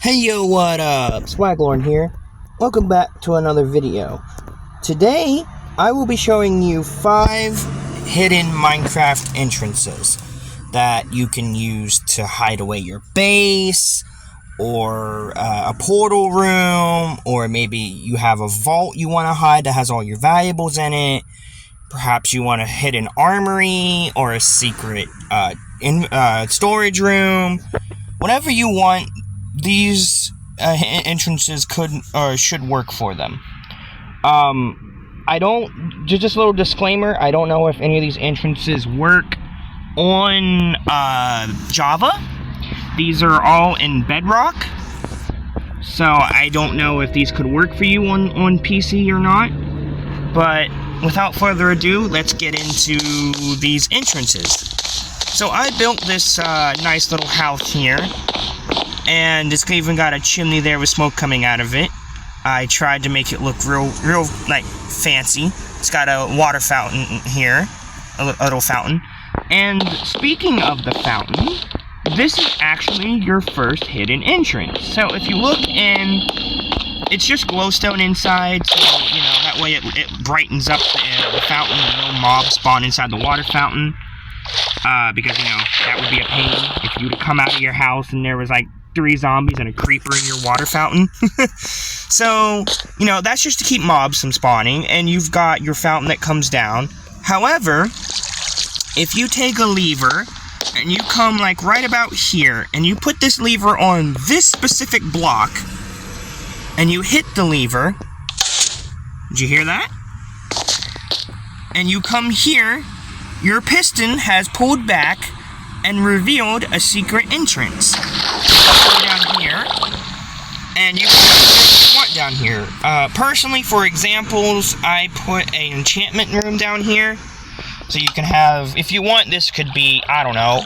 Hey yo, what up? Swaglorn here. Welcome back to another video. Today, I will be showing you 5 hidden Minecraft entrances that you can use to hide away your base, or a portal room, or maybe you have a vault you want to hide that has all your valuables in it. Perhaps you want to hide an armory or a secret storage room. Whatever you want, these entrances could or should work for them. Just a little disclaimer, I don't know if any of these entrances work on Java. These are all in Bedrock, so I don't know if these could work for you on PC or not. But without further ado, let's get into these entrances. So I built this nice little house here, and it's even got a chimney there with smoke coming out of it. I tried to make it look real like fancy. It's got a water fountain here, a little fountain. And speaking of the fountain, this is actually your first hidden entrance. So if you look in, it's just glowstone inside, so you know that way it brightens up the fountain and no mobs spawn inside the water fountain. Because, you know, that would be a pain if you would come out of your house and there was like 3 zombies and a creeper in your water fountain. So, you know, that's just to keep mobs from spawning, and you've got your fountain that comes down. However, if you take a lever and you come like right about here and you put this lever on this specific block and you hit the lever, did you hear that? And you come here, your piston has pulled back and revealed a secret entrance. Go down here, and you can do what you want down here. Personally, for examples, I put an enchantment room down here. So you can have, if you want, this could be, I don't know,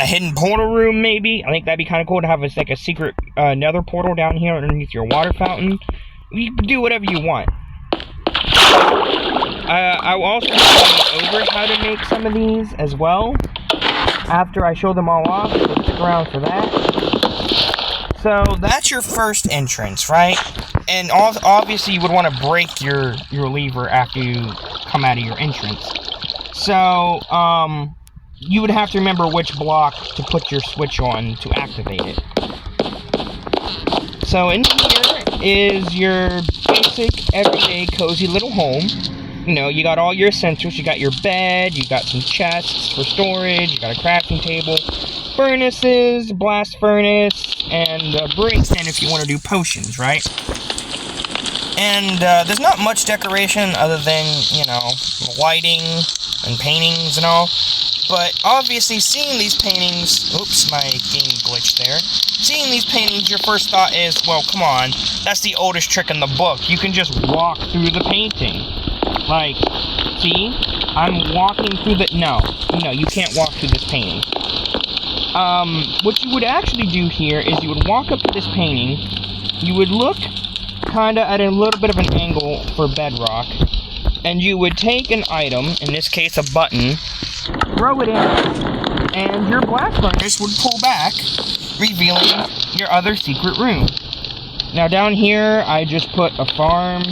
a hidden portal room maybe. I think that'd be kind of cool to have like a secret nether portal down here underneath your water fountain. You can do whatever you want. I will also go over how to make some of these as well after I show them all off, so stick around for that. So that's your first entrance, right? And obviously you would want to break your lever after you come out of your entrance. So you would have to remember which block to put your switch on to activate it. So in here is your basic, everyday, cozy little home. You know, you got all your essentials. You got your bed, you got some chests for storage, you got a crafting table, furnaces, blast furnace, and a brewing stand if you want to do potions, right? And there's not much decoration other than, you know, lighting and paintings and all. But obviously, seeing these paintings, oops, my game glitched there. Seeing these paintings, your first thought is, well, come on, that's the oldest trick in the book. You can just walk through the painting. Like, see? I'm walking through the... No, you can't walk through this painting. What you would actually do here is you would walk up to this painting, you would look kinda at a little bit of an angle for bedrock, and you would take an item, in this case a button, throw it in, and your blast furnace would pull back, revealing your other secret room. Now down here, I just put a farm,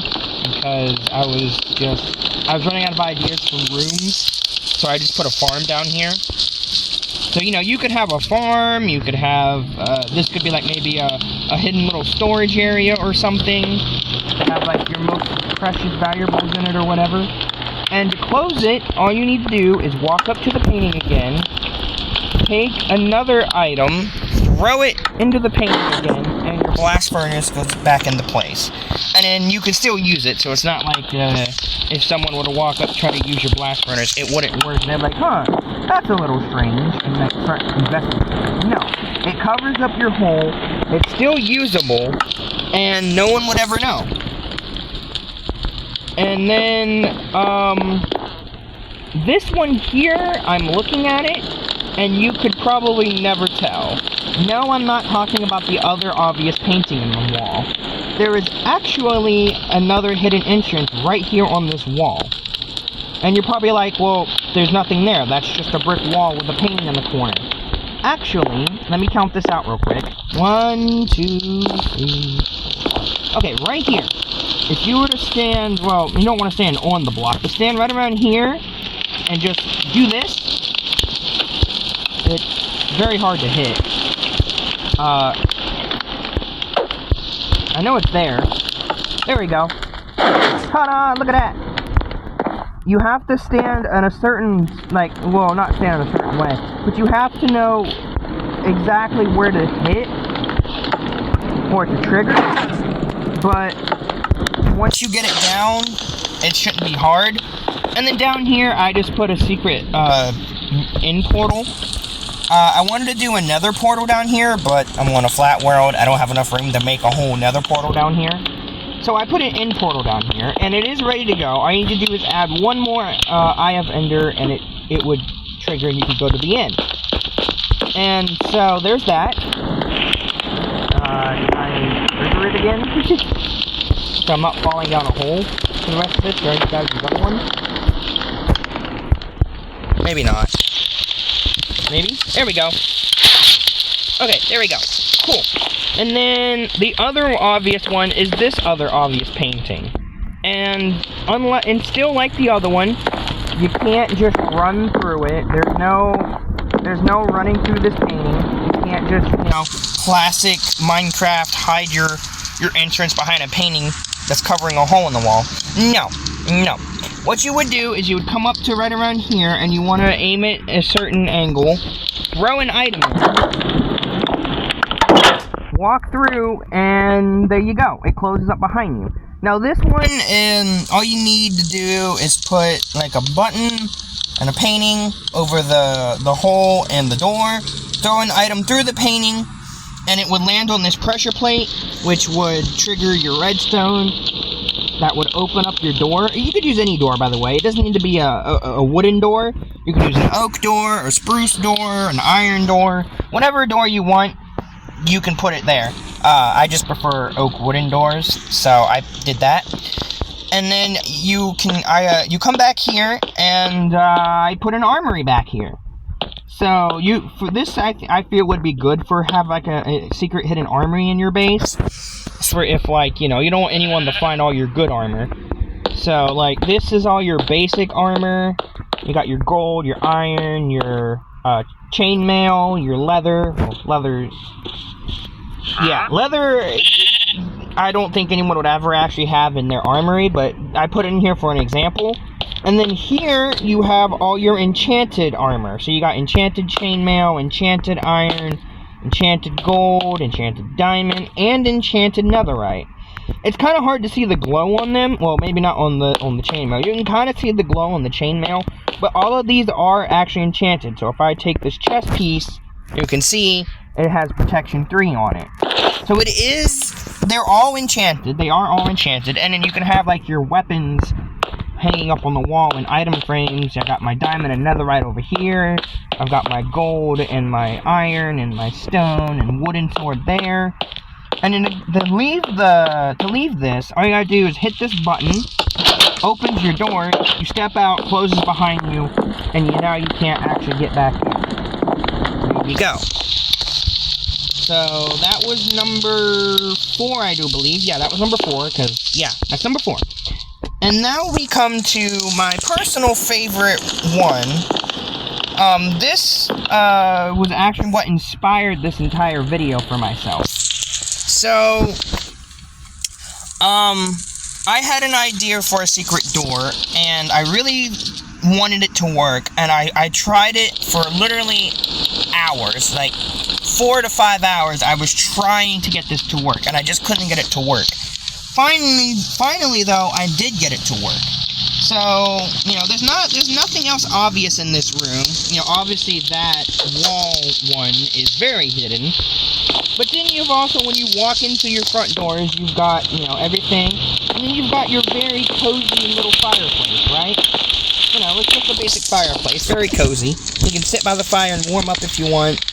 because I was running out of ideas for rooms, so I just put a farm down here. So, you know, you could have a farm, you could have, this could be like maybe a hidden little storage area or something, to have like your most precious valuables in it or whatever. And to close it, all you need to do is walk up to the painting again, take another item, throw it into the painting again, and your blast furnace goes back into place. And then you can still use it, so it's not like if someone were to walk up and try to use your blast furnace, it wouldn't work. And they're like, huh, that's a little strange, and then start investigating. No, it covers up your hole, it's still usable, and no one would ever know. And then, this one here, I'm looking at it, and you could probably never tell. No, I'm not talking about the other obvious painting in the wall. There is actually another hidden entrance right here on this wall. And you're probably like, well, there's nothing there. That's just a brick wall with a painting in the corner. Actually, let me count this out real quick. 1, 2, 3. Okay, right here. If you were to stand, well, you don't want to stand on the block, but stand right around here and just do this. It's very hard to hit. I know it's there. There we go. Ta-da! Look at that! You have to stand in a certain, like, well, not stand in a certain way, but you have to know exactly where to hit for it to trigger. But once you get it down, it shouldn't be hard. And then down here, I just put a secret in portal. I wanted to do another portal down here, but I'm on a flat world. I don't have enough room to make a whole nether portal down here. So I put an in portal down here, and it is ready to go. All you need to do is add one more Eye of Ender, and it would trigger, and you could go to the end. And so there's that. I trigger it again, so I'm not falling down a hole for the rest of this. Right, guys, you got one? Maybe not. Maybe? There we go. Okay, there we go. Cool. And then the other obvious one is this other obvious painting. And still like the other one, you can't just run through it. There's no running through this painting. You can't just, classic Minecraft hide your entrance behind a painting that's covering a hole in the wall. No. What you would do is you would come up to right around here, and you want to aim it a certain angle, throw an item in, walk through, and there you go. It closes up behind you. Now this one, all you need to do is put like a button and a painting over the hole and the door, throw an item through the painting, and it would land on this pressure plate, which would trigger your redstone. That would open up your door. You could use any door, by the way. It doesn't need to be a wooden door. You could use an oak door, a spruce door, an iron door. Whatever door you want, you can put it there. I just prefer oak wooden doors, so I did that. And then you come back here, and I put an armory back here. So for this, I feel would be good for have like a secret hidden armory in your base. For if you don't want anyone to find all your good armor. So like this is all your basic armor. You got your gold, your iron, your chainmail, your leather. Well, leather. Yeah, leather. I don't think anyone would ever actually have in their armory, but I put it in here for an example. And then here you have all your enchanted armor. So you got enchanted chainmail, enchanted iron, enchanted gold, enchanted diamond, and enchanted netherite. It's kind of hard to see the glow on them. Well, maybe not on the chainmail. You can kind of see the glow on the chainmail, but all of these are actually enchanted. So if I take this chest piece, you can see it has protection 3 on it. So they're all enchanted. They are all enchanted. And then you can have like your weapons hanging up on the wall in item frames. I got my diamond and netherite over here. I've got my gold and my iron and my stone and wooden sword there. And then to leave this, all you gotta do is hit this button, opens your door, you step out, closes behind you, and now you can't actually get back in. There you go. So that was number 4, I do believe. Yeah, that was number 4, that's number 4. And now we come to my personal favorite one. This was actually what inspired this entire video for myself. So, I had an idea for a secret door, and I really wanted it to work, and I tried it for literally hours, like 4 to 5 hours. I was trying to get this to work, and I just couldn't get it to work. Finally though, I did get it to work. So, there's nothing else obvious in this room. Obviously that wall one is very hidden. But then you've also, when you walk into your front doors, you've got, everything. And then you've got your very cozy little fireplace, right? It's just a basic fireplace, very cozy. You can sit by the fire and warm up if you want,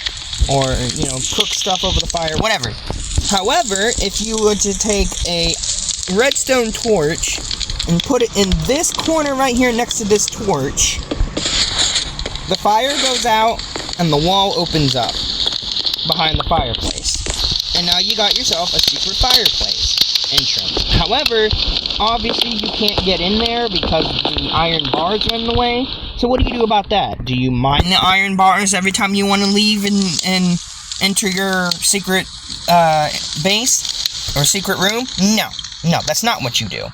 or, cook stuff over the fire, whatever. However, if you were to take a redstone torch and put it in this corner right here next to this torch, the fire goes out, and the wall opens up behind the fireplace. And now you got yourself a secret fireplace entrance. However, obviously you can't get in there because the iron bars are in the way. So what do you do about that? Do you mine the iron bars every time you want to leave and enter your secret base or secret room? No, that's not what you do.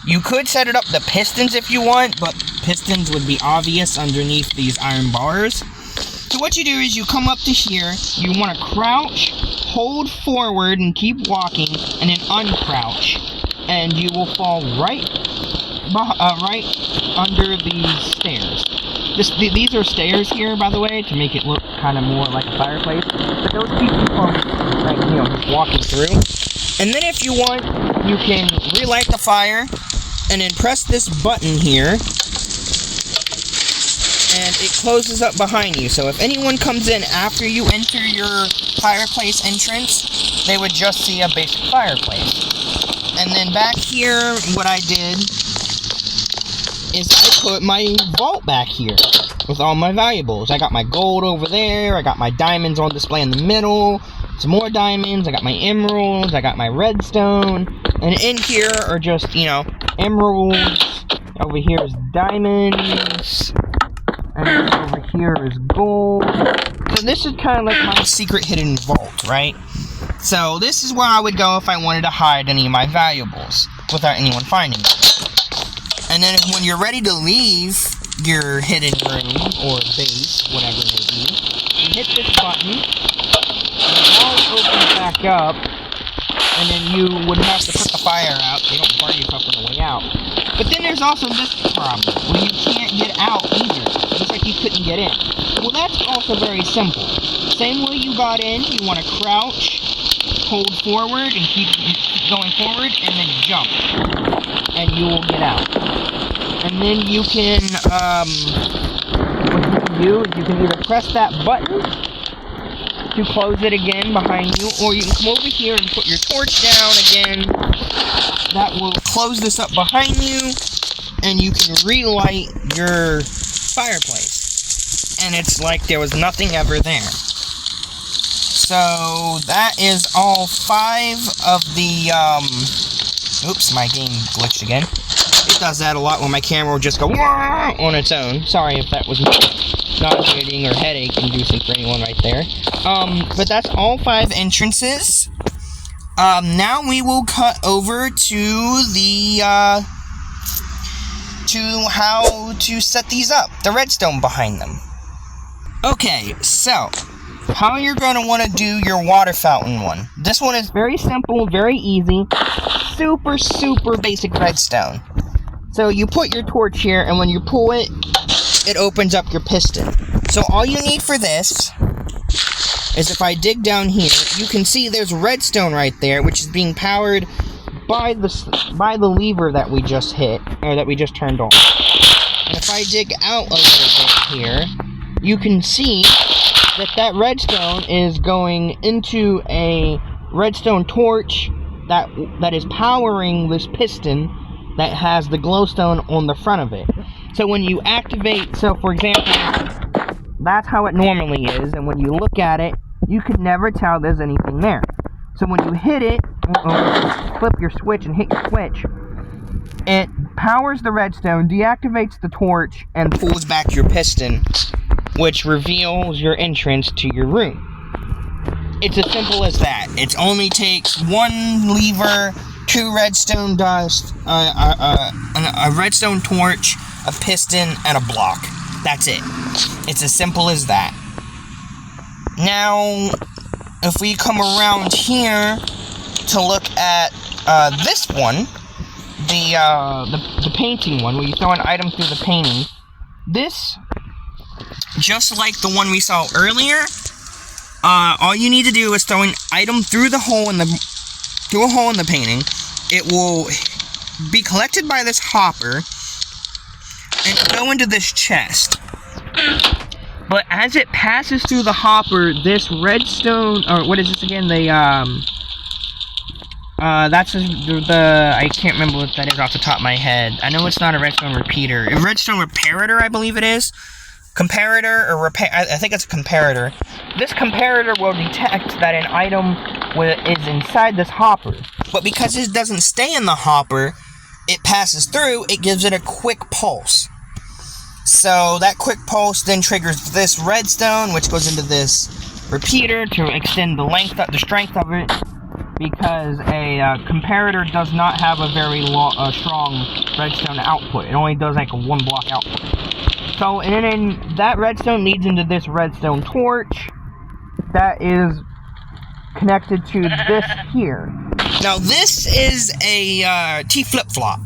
You could set it up the pistons if you want, but pistons would be obvious underneath these iron bars. So what you do is you come up to here, you want to crouch, hold forward and keep walking, and then uncrouch, and you will fall right under these stairs. These are stairs here, by the way, to make it look kind of more like a fireplace, but those keep you from, just walking through. And then if you want, you can relight the fire, and then press this button here, and it closes up behind you. So if anyone comes in after you enter your fireplace entrance, they would just see a basic fireplace. And then back here, what I did is I put my vault back here with all my valuables. I got my gold over there, I got my diamonds on display in the middle, some more diamonds, I got my emeralds, I got my redstone, and in here are just, emeralds, over here is diamonds, and over here is gold. So this is kind of like my secret hidden vault, right? So this is where I would go if I wanted to hide any of my valuables without anyone finding them. And then when you're ready to leave your hidden room or base, whatever it may be, you hit this button, and the wall opens back up, and then you would have to put the fire out so you don't burn yourself on the way out. But then there's also this problem, where you can't get out either. It's like you couldn't get in. Well, that's also very simple. Same way you got in, you want to crouch, hold forward, and keep going forward, and then jump. And you will get out. And then you can, what you can do is you can either press that button to close it again behind you, or you can come over here and put your torch down again. That will close this up behind you, and you can relight your fireplace. And it's like there was nothing ever there. So that is all 5 of the, oops, my game glitched again. It does that a lot when my camera will just go on its own. Sorry if that was nauseating or headache-inducing for anyone right there. But that's all 5 entrances. Now we will cut over to the, to how to set these up. The redstone behind them. Okay, so how you're going to want to do your water fountain one. This one is very simple, very easy, super basic redstone. So you put your torch here, and when you pull it, it opens up your piston. So all you need for this is if I dig down here, you can see there's redstone right there, which is being powered by the lever that we just hit, or that we just turned on. And if I dig out a little bit here, you can see that redstone is going into a redstone torch that is powering this piston that has the glowstone on the front of it. So when you activate, so for example, that's how it normally is, and when you look at it, you could never tell there's anything there. So when you hit it, flip your switch and hit your switch, it powers the redstone, deactivates the torch, and pulls back your piston, which reveals your entrance to your room. It's as simple as that. It only takes 1 lever, 2 redstone dust, a redstone torch, a piston, and a block. That's it. It's as simple as that. Now, if we come around here to look at this one, the painting one, where you throw an item through the painting, this, just like the one we saw earlier, all you need to do is throw an item through a hole in the painting. It will be collected by this hopper and go into this chest. But as it passes through the hopper, this redstone, or what is this again? That's I can't remember what that is off the top of my head. I know it's not a redstone repeater. A redstone reparator, I believe it is. comparator or repair. I think it's a comparator. This comparator will detect that an item is inside this hopper. But because it doesn't stay in the hopper, it passes through, it gives it a quick pulse. So that quick pulse then triggers this redstone, which goes into this repeater to extend the strength of it, because a comparator does not have a very strong redstone output. It only does like a 1 block output. So, and then that redstone leads into this redstone torch that is connected to this here. Now, this is a T flip-flop.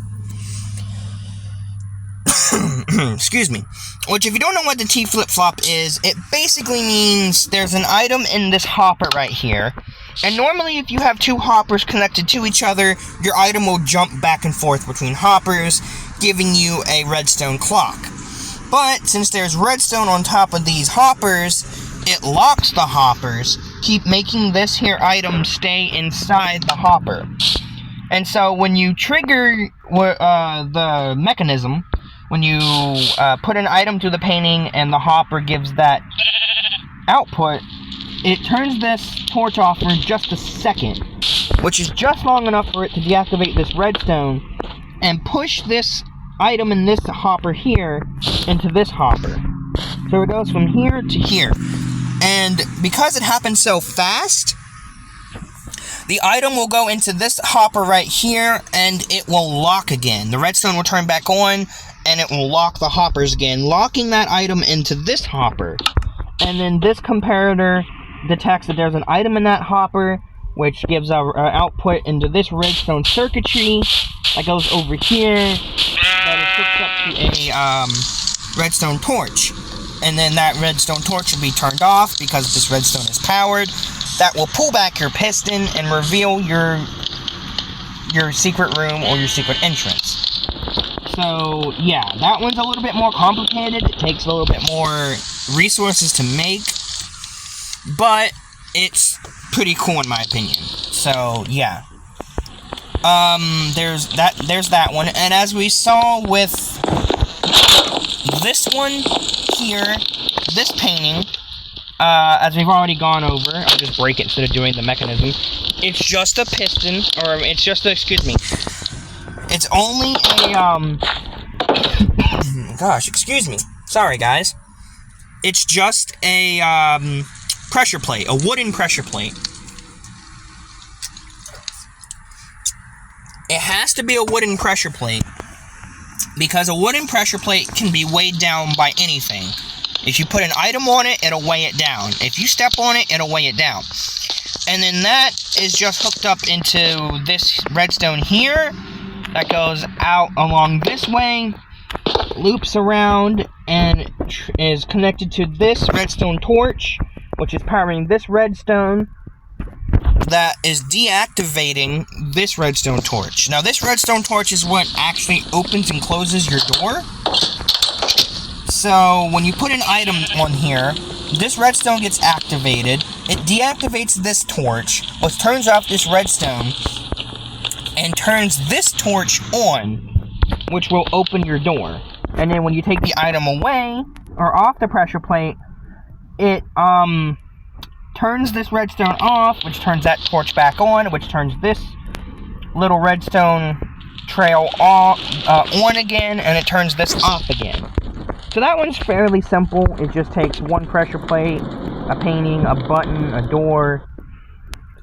Excuse me. Which, if you don't know what the T flip-flop is, it basically means there's an item in this hopper right here. And normally, if you have 2 hoppers connected to each other, your item will jump back and forth between hoppers, giving you a redstone clock. But, since there's redstone on top of these hoppers, it locks the hoppers, keep making this here item stay inside the hopper. And so, when you trigger the mechanism, when you put an item to the painting and the hopper gives that output, it turns this torch off for just a second, which is just long enough for it to deactivate this redstone and push this item in this hopper here into this hopper. So it goes from here to here. And because it happens so fast, the item will go into this hopper right here and it will lock again. The redstone will turn back on and it will lock the hoppers again, locking that item into this hopper. And then this comparator detects that there's an item in that hopper, which gives our output into this redstone circuitry that goes over here, that is hooked up to a redstone torch. And then that redstone torch will be turned off because this redstone is powered. That will pull back your piston and reveal your secret room or your secret entrance. So, yeah, that one's a little bit more complicated. It takes a little bit more resources to make, but it's pretty cool in my opinion. So, yeah. There's that one. And as we saw with this one here, this painting, as we've already gone over, I'll just break it instead of doing the mechanism. It's just a piston, or it's just a, excuse me. It's only a, gosh, excuse me. Sorry, guys. It's just a, pressure plate, a wooden pressure plate. It has to be a wooden pressure plate, because a wooden pressure plate can be weighed down by anything. If you put an item on it, it'll weigh it down. If you step on it, it'll weigh it down. And then that is just hooked up into this redstone here, that goes out along this way, loops around, and is connected to this redstone torch, which is powering this redstone, that is deactivating this redstone torch. Now, this redstone torch is what actually opens and closes your door. So, when you put an item on here, this redstone gets activated, it deactivates this torch, which turns off this redstone, and turns this torch on, which will open your door. And then when you take the item away, or off the pressure plate, it, turns this redstone off, which turns that torch back on, which turns this little redstone trail off, on again, and it turns this off again. So that one's fairly simple. It just takes one pressure plate, a painting, a button, a door,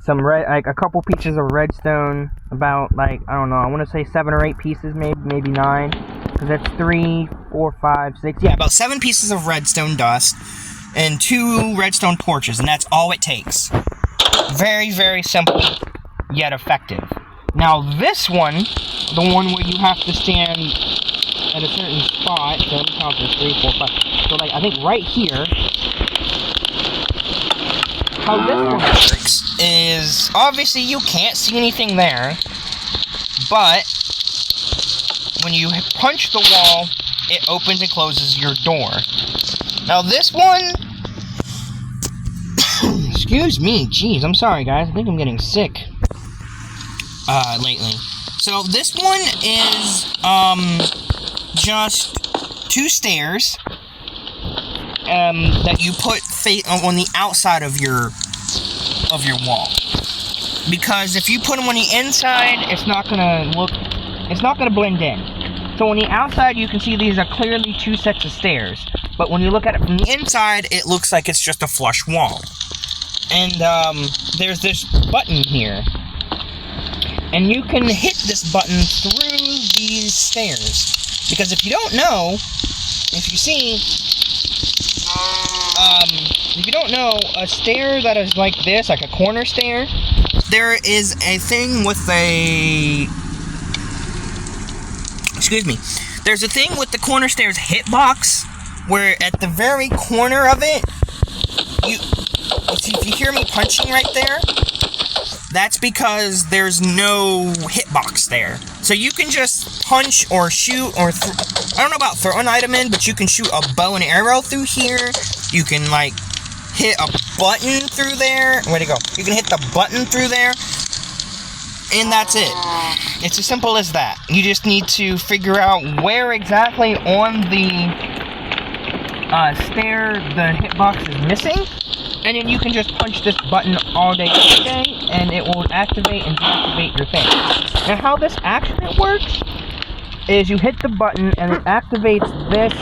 a couple pieces of redstone, about, like, I don't know, I want to say 7 or 8 pieces, maybe 9, because that's 3, 4, 5, 6, yeah, about 7 pieces of redstone dust, and 2 redstone torches, and that's all it takes. Very, very simple, yet effective. Now, this one, the one where you have to stand at a certain spot, so let me count this, 3, 4, 5, so, like, I think right here, how this one works is, obviously you can't see anything there, but when you punch the wall, it opens and closes your door. Now this one, excuse me, jeez, I'm sorry guys, I think I'm getting sick, lately. So this one is, just 2 stairs, that you put on the outside of your wall. Because if you put them on the inside, it's not gonna blend in. So on the outside, you can see these are clearly two sets of stairs. But when you look at it from the inside, it looks like it's just a flush wall. And there's this button here. And you can hit this button through these stairs. Because if you don't know, if you don't know, a stair that is like this, like a corner stair, there is a thing with there's a thing with the corner stairs hitbox, where at the very corner of it, if you hear me punching right there, that's because there's no hitbox there. So you can just punch or shoot or I don't know about throw an item in, but you can shoot a bow and arrow through here. You can like hit a button through there. Where'd it go? You can hit the button through there. And that's it. It's as simple as that. You just need to figure out where exactly on the stair the hitbox is missing. And then you can just punch this button all day, every day, and it will activate and deactivate your thing. Now, how this actually works is you hit the button and it activates this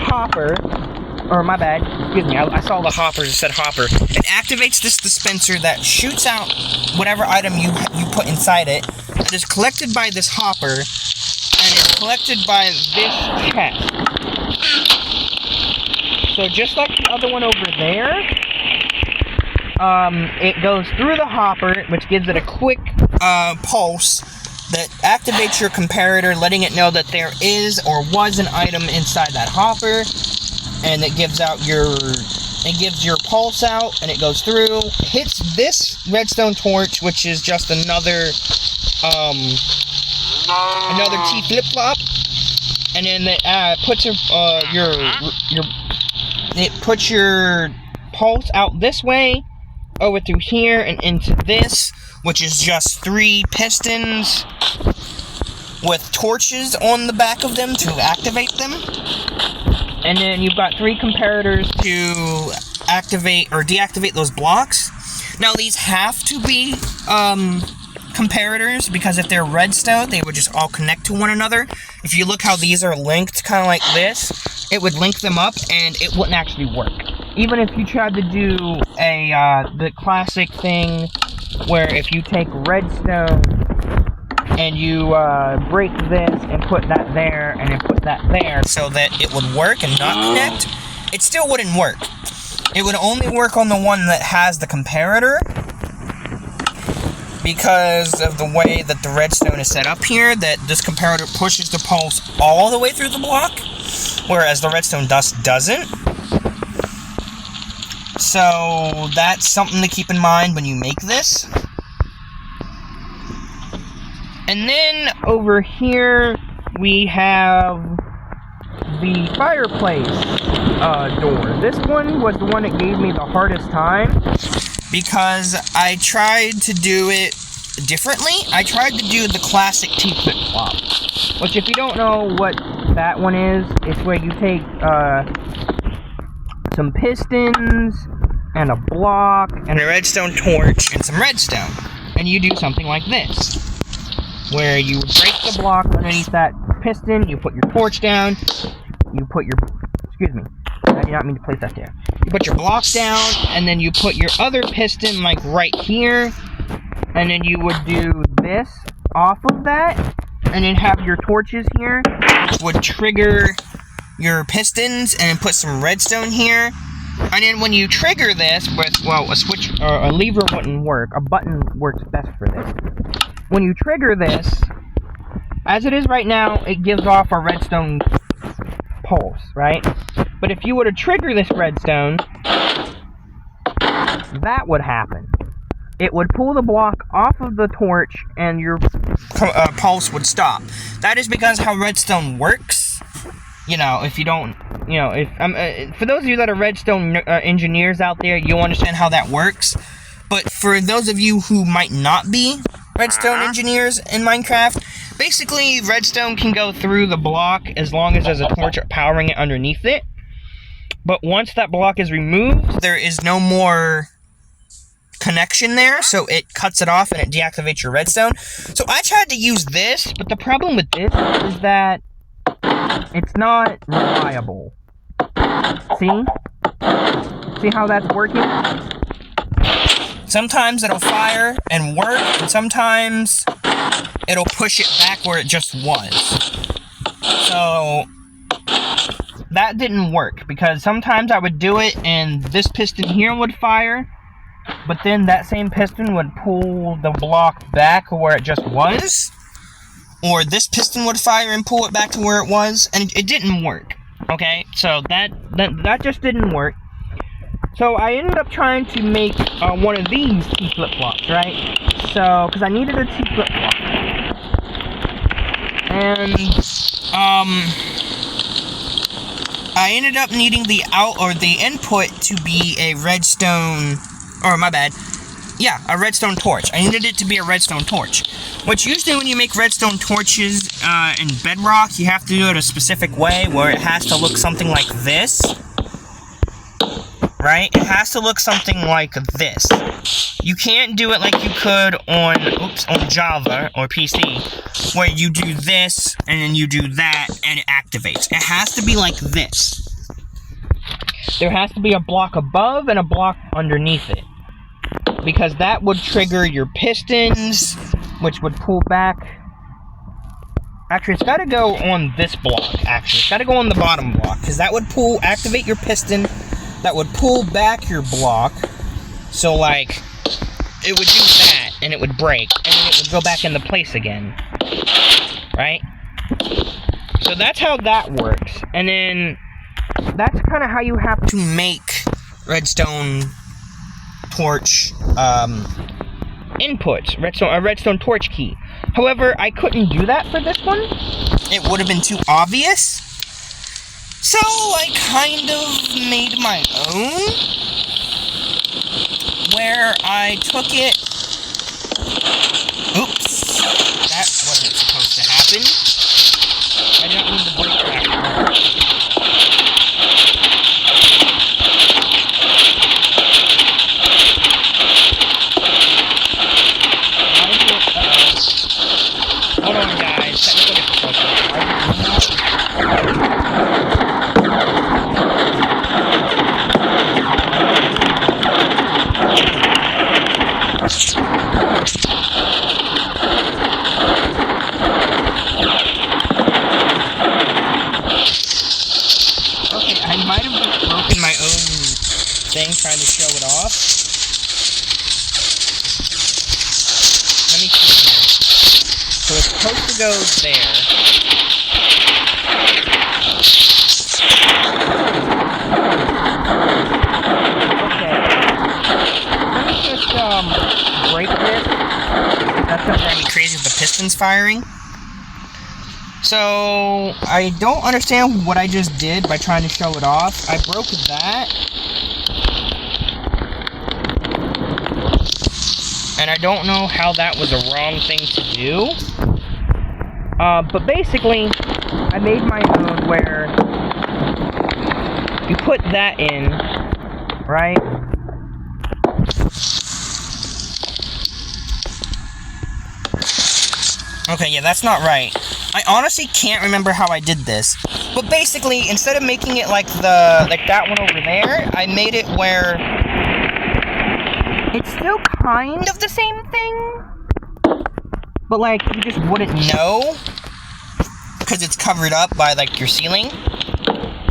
hopper. Or my bad, excuse me, I saw the hopper, it said hopper. It activates this dispenser that shoots out whatever item you put inside it. It is collected by this hopper, and it's collected by this chest. So just like the other one over there, it goes through the hopper, which gives it a quick pulse that activates your comparator, letting it know that there is or was an item inside that hopper. And it gives your pulse out, and it goes through, hits this redstone torch, which is just another T flip-flop, and then it puts your pulse out this way, over through here, and into this, which is just 3 pistons with torches on the back of them to activate them. And then you've got 3 comparators to activate or deactivate those blocks. Now these have to be comparators, because if they're redstone, they would just all connect to one another. If you look how these are linked, kind of like this, it would link them up and it wouldn't actually work. Even if you tried to do the classic thing where if you take redstone and you break this and put that there and then put that there so that it would work and not connect, it still wouldn't work. It would only work on the one that has the comparator, because of the way that the redstone is set up here, that this comparator pushes the pulse all the way through the block, whereas the redstone dust doesn't. So that's something to keep in mind when you make this. And then over here we have the fireplace door. This one was the one that gave me the hardest time, because I tried to do it differently. I tried to do the classic T flip-flop, which if you don't know what that one is, it's where you take some pistons and a block and a redstone torch and some redstone, and you do something like this, where you break the block underneath that piston, you put your torch down, you put your, excuse me, I did not mean to place that there. You put your block down, and then you put your other piston, like, right here, and then you would do this off of that, and then have your torches here, which would trigger your pistons, and then put some redstone here, and then when you trigger this with, well, a switch, or a lever wouldn't work, a button works best for this. When you trigger this, as it is right now, it gives off a redstone pulse, right? But if you were to trigger this redstone, that would happen. It would pull the block off of the torch, and your pulse would stop. That is because how redstone works. You know, if you don't, you know, if for those of you that are redstone engineers out there, you'll understand how that works. But for those of you who might not be redstone engineers in Minecraft, basically redstone can go through the block as long as there's a torch powering it underneath it. But once that block is removed, there is no more connection there, so it cuts it off and it deactivates your redstone. So I tried to use this, but the problem with this is that it's not reliable. See? See how that's working? Sometimes it'll fire and work, and sometimes it'll push it back where it just was. So that didn't work, because sometimes I would do it and this piston here would fire, but then that same piston would pull the block back where it just was, or this piston would fire and pull it back to where it was, and it didn't work. Okay, so that just didn't work. So I ended up trying to make one of these T flip-flops, right? So, because I needed a T flip-flop, and I ended up needing the input to be a redstone, or my bad, yeah, a redstone torch. I needed it to be a redstone torch, which usually when you make redstone torches in Bedrock, you have to do it a specific way where it has to look something like this, right? It has to look something like this. You can't do it like you could on Java or PC, where you do this, and then you do that, and it activates. It has to be like this. There has to be a block above and a block underneath it, because that would trigger your pistons, which would pull back. Actually, it's got to go on this block, actually. It's got to go on the bottom block, because that would activate your piston, that would pull back your block, so, like, it would do that, and it would break, and then it would go back into place again, right? So that's how that works, and then that's kind of how you have to make redstone torch inputs, a redstone torch key. However, I couldn't do that for this one. It would have been too obvious. So I kind of made my own, where I took it. Oops, that wasn't supposed to happen. I didn't mean to break that. Hold on, guys. Technical Okay, I might have broken my own thing trying to show it off. Let me see here. So it's supposed to go there. Okay. Let me just break this. That's gonna drive me crazy with the pistons firing. So I don't understand what I just did by trying to show it off. I broke that. And I don't know how that was a wrong thing to do. But basically, I made my own where you put that in, right? Okay, yeah, that's not right. I honestly can't remember how I did this. But basically, instead of making it like that one over there, I made it where it's still kind of the same thing, but like you just wouldn't know because it's covered up by like your ceiling.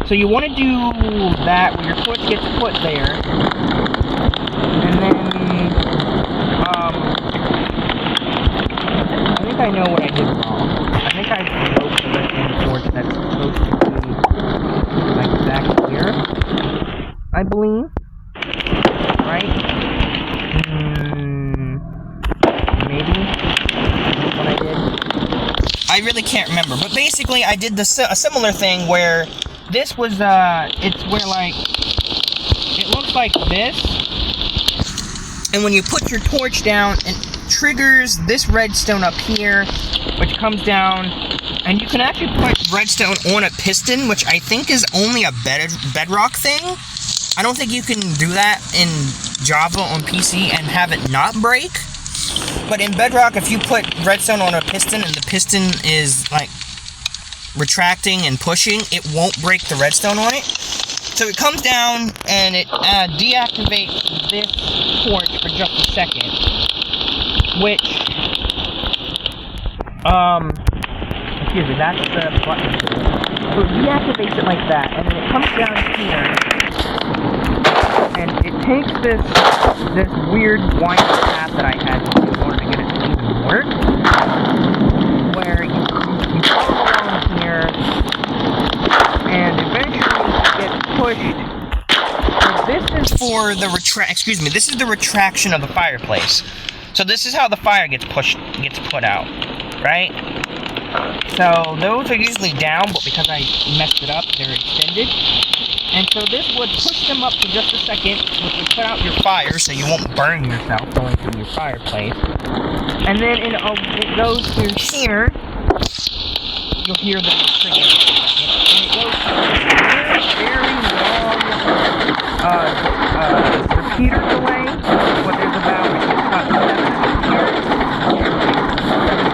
So you want to do that where your torch gets put there, and then I think I know what I did wrong. I think I broke the redstone torch that's supposed to be like back here, I believe, right? Maybe that's what I did. I really can't remember, but basically I did a similar thing where this was it's where like it looks like this, and when you put your torch down, it triggers this redstone up here, which comes down And you can actually put redstone on a piston, which I think is only a Bedrock thing. I don't think you can do that in Java on PC and have it not break. But in Bedrock, if you put redstone on a piston and the piston is like retracting and pushing, it won't break the redstone on it. So it comes down and it deactivates this torch for just a second, which, excuse me, that's the button. So it deactivates it like that, and then it comes down here, and it takes this weird winding path that I had to do in order to get it to even work, where you follow along here, and eventually it gets pushed. So this is for the this is the retraction of the fireplace. So this is how the fire gets put out, right? So those are usually down, but because I messed it up, they're extended. And so this would push them up for just a second, which would put out your fire, so you won't burn yourself going through your fireplace. And then it goes through here. You'll hear the trigger. And it goes through very long repeaters away. But there's about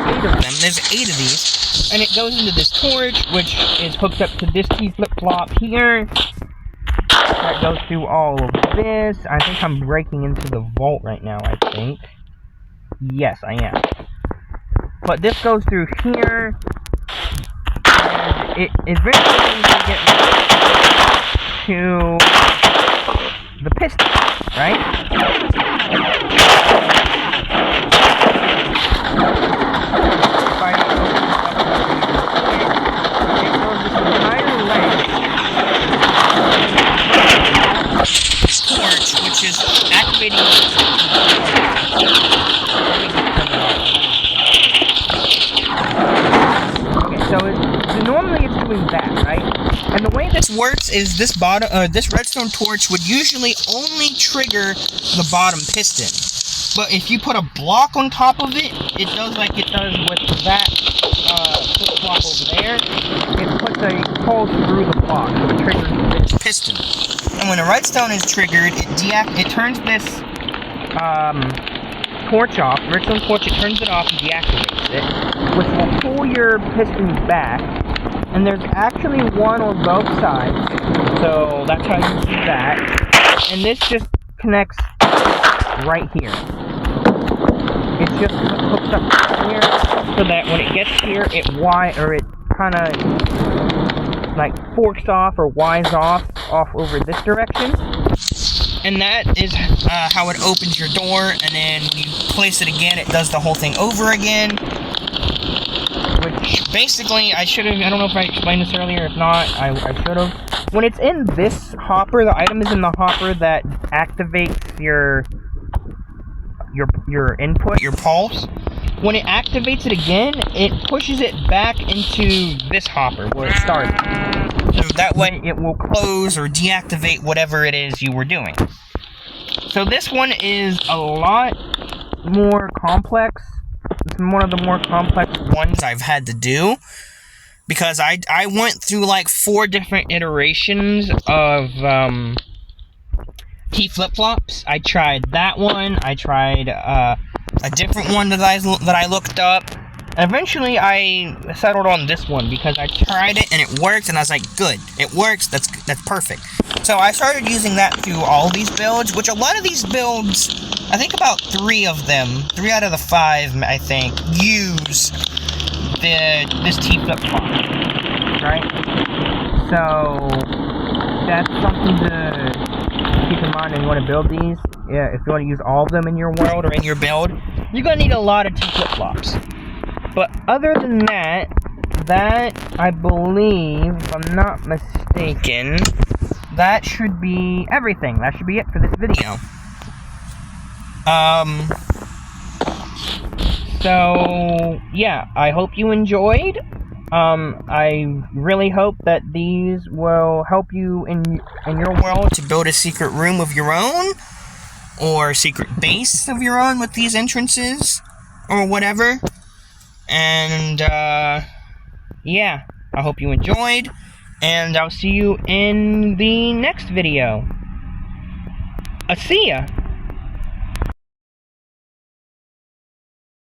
8 of them. There's 8 of these. And it goes into this torch, which is hooked up to this key flip-flop here. That goes through all of this. I think I'm breaking into the vault right now, I think. Yes, I am. But this goes through here. And it eventually will get to the piston, right? Torch, which is activating normally it's doing that, right? And the way this works is this redstone torch would usually only trigger the bottom piston. But if you put a block on top of it, it does like it does with that flip-flop over there. It puts a pulse through the block, so it triggers this piston. And when a redstone is triggered, it turns this torch off. Redstone torch, it turns it off and deactivates it, which will pull your pistons back. And there's actually one on both sides, so that's how you do that. And this just connects right here. It's just hooked up here, so that when it gets here, it kind of like forks off or Y's off over this direction. And that is how it opens your door, and then when you place it again, it does the whole thing over again. Which, basically, I don't know if I explained this earlier, if not, I should have. When it's in this hopper, the item is in the hopper that activates your input, your pulse. When it activates it again, it pushes it back into this hopper where it started. So that way it will close or deactivate whatever it is you were doing. So this one is a lot more complex. It's one of the more complex ones I've had to do. Because I went through like 4 different iterations of key flip-flops. I tried that one. I tried a different one that I looked up. And eventually I settled on this one because I tried it and it worked, and I was like, good, it works, that's perfect. So I started using that through all these builds, which a lot of these builds, I think about 3 of them, 3 out of the 5, I think, use this key flip-flop, right? So that's something to keep in mind when you want to build these. Yeah, if you want to use all of them in your world or in your build, you're going to need a lot of key flip-flops. But other than that, I believe, if I'm not mistaken, that should be everything. That should be it for this video. So, yeah, I hope you enjoyed. I really hope that these will help you in your world to build a secret room of your own, or a secret base of your own with these entrances, or whatever. And, yeah, I hope you enjoyed, and I'll see you in the next video. See ya!